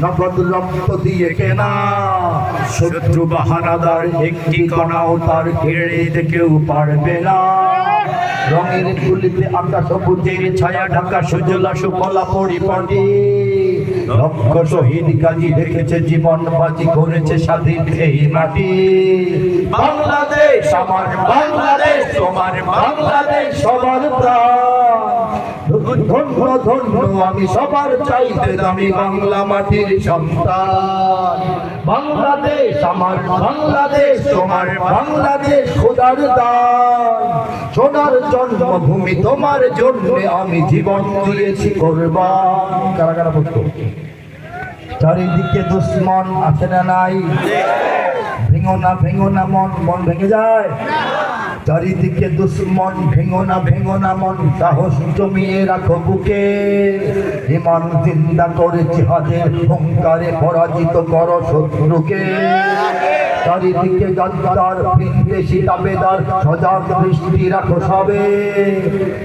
নগদ রক্ত দিয়ে কেনা। শত্রু বাহানাদার একটি কণাও তার কেড়ে কেউ পারবে না। রঙের তুলিতে আঁকা সবুজের ছায়া ঢাকা সুজলা সুফলা পরিপাটি। লক্ষ শহীদ গাজী রেখেছে জীবন বাজি করেছে স্বাধীন এই মাটি। বাংলাদেশ আমার বাংলাদেশ তোমার বাংলাদেশ সবার প্রাণ। ধন্য ধন্য আমি সবার চাইতে দামি বাংলা মাটির সন্তান। বাংলাদেশ আমার বাংলাদেশ তোমার বাংলাদেশ খোদার দান। সোনার জন্মভূমি তোমার জন্য আমি জীবন দিয়েছি কোরবান। কারা কারা বলতো? চারিদিকে দুশ্মন আছে না নাই? ভেঙো না মন, মন ভেঙে যায়। চারিদিকে দুশ্মন, ভেঙো না মন, সাহস জমিয়ে রাখো বুকে। ইমান জিন্দা করে জিহাদের হুঙ্কারে পরাজিত করো শত্রুকে। চারিদিকে গাদ্দার বিদ্বেষী দাবেদার সজাগ দৃষ্টি রাখো সবে।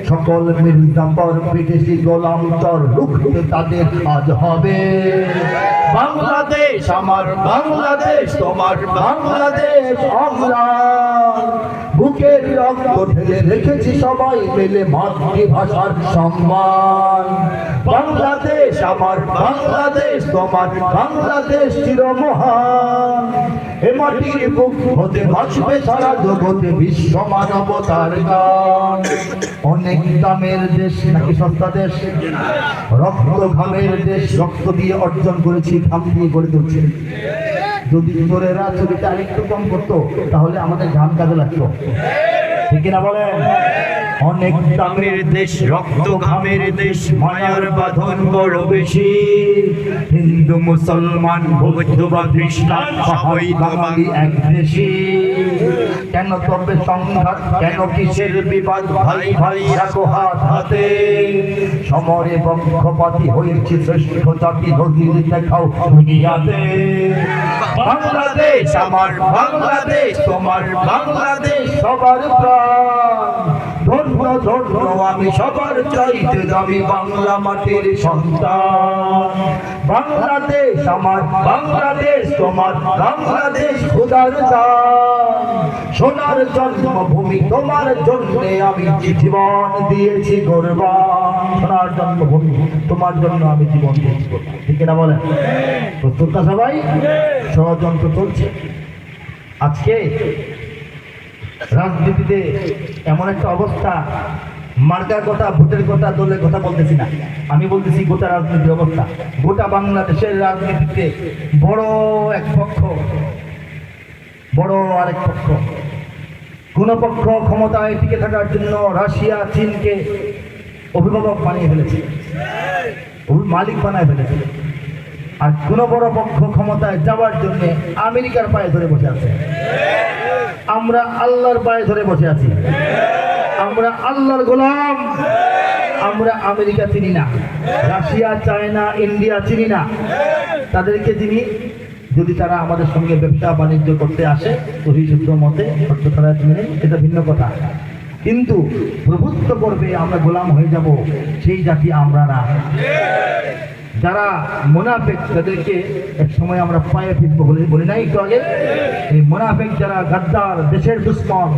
সকল মির্জাফর বিদেশি গোলাম চর রুখতে তাদের আজ হবে। বাংলাদেশ আমার বাংলাদেশ তোমার বাংলাদেশ অম্লান। বুকের রক্ত ঢেলে রেখেছি সবাই মিলে মাতৃভাষার সম্মান। বাংলাদেশ আমার বাংলাদেশ তোমার বাংলাদেশ চিরমহান। এ মাটির বুক হতে বাঁচবে সারা জগতে বিশ্ব মানবতার গান। অনেক দামের দেশ নাকি সস্তা দেশ? রক্ত ঘামের দেশ, রক্ত দিয়ে অর্জন করেছি, ঘাম দিয়ে গড়ে তুলছি। যদি চোরেরা চুরিটা আরেকটু কম করতো তাহলে আমাদের ঘাম কাজে লাগতো, ঠিক কিনা বলেন? অনেক দামের দেশ, রক্ত ঘামের দেশ, মায়ার বাঁধন বড় বেশি। হিন্দু মুসলমান বৌদ্ধ বা খ্রিস্টান সবাই বাঙালি এক দেশি। কেন তবে সংঘাত, কেন কিসের বিবাদ? ভাই ভাই রাখো হাত হাতে। সমরে পক্ষপাতী হয়েছে শ্রেষ্ঠ জাতি, নদীর দেখাও দুনিয়াতে। বাংলাদেশ আমার বাংলাদেশ তোমার বাংলাদেশ সবার প্রাণ। ধন্য ধন্য আমি সবার চাইতে দামি বাংলা মাটির সন্তান। বাংলাদেশ আমার বাংলাদেশ তোমার বাংলাদেশ খোদার দান। সোনার জন্মভূমি তোমার জন্য আমি জীবন দিয়েছি কোরবান। সোনার জন্মভূমি তোমার জন্য আমি জীবন দিয়েছি কোরবান, ঠিক না বলেন? প্রস্তুত না সবাই? ষড়যন্ত্র চলছে। আজকে রাজনীতিতে এমন একটা অবস্থা, মার্কার কথা, ভোটের কথা, দলের কথা বলতেছি না, আমি বলতেছি গোটা রাজনীতির অবস্থা। গোটা বাংলাদেশের রাজনীতিতে বড় এক পক্ষ, বড় আরেক পক্ষ। কোন পক্ষ ক্ষমতায় টিকে থাকার জন্য রাশিয়া চীনকে অভিভাবক বানিয়ে ফেলেছে, মালিক বানায় ফেলেছে। আর কোন বড় পক্ষ ক্ষমতায় যাওয়ার জন্য আমেরিকার পায়ে ধরে বসে আছে। আমরা আল্লাহর পায়ে ধরে বসে আছি। আমরা আল্লাহর গোলাম। আমরা আমেরিকা চিনি না, রাশিয়া, চায়না, ইন্ডিয়া চিনি না। তাদেরকে চিনি যদি তারা আমাদের সঙ্গে ব্যবসা বাণিজ্য করতে আসে সহিশুদ্ধ মতে, শর্ত ছাড়া মেনে, এটা ভিন্ন কথা। কিন্তু প্রভুত্ব করবে, আমরা গোলাম হয়ে যাব, সেই জাতি আমরা না। যারা মুনাফিক তাদেরকে এক সময় আমরা পায়ে ফিরবো বলি নাই একটু আগে? এই মুনাফিক যারা গাদ্দার, দেশের দুশ্মন,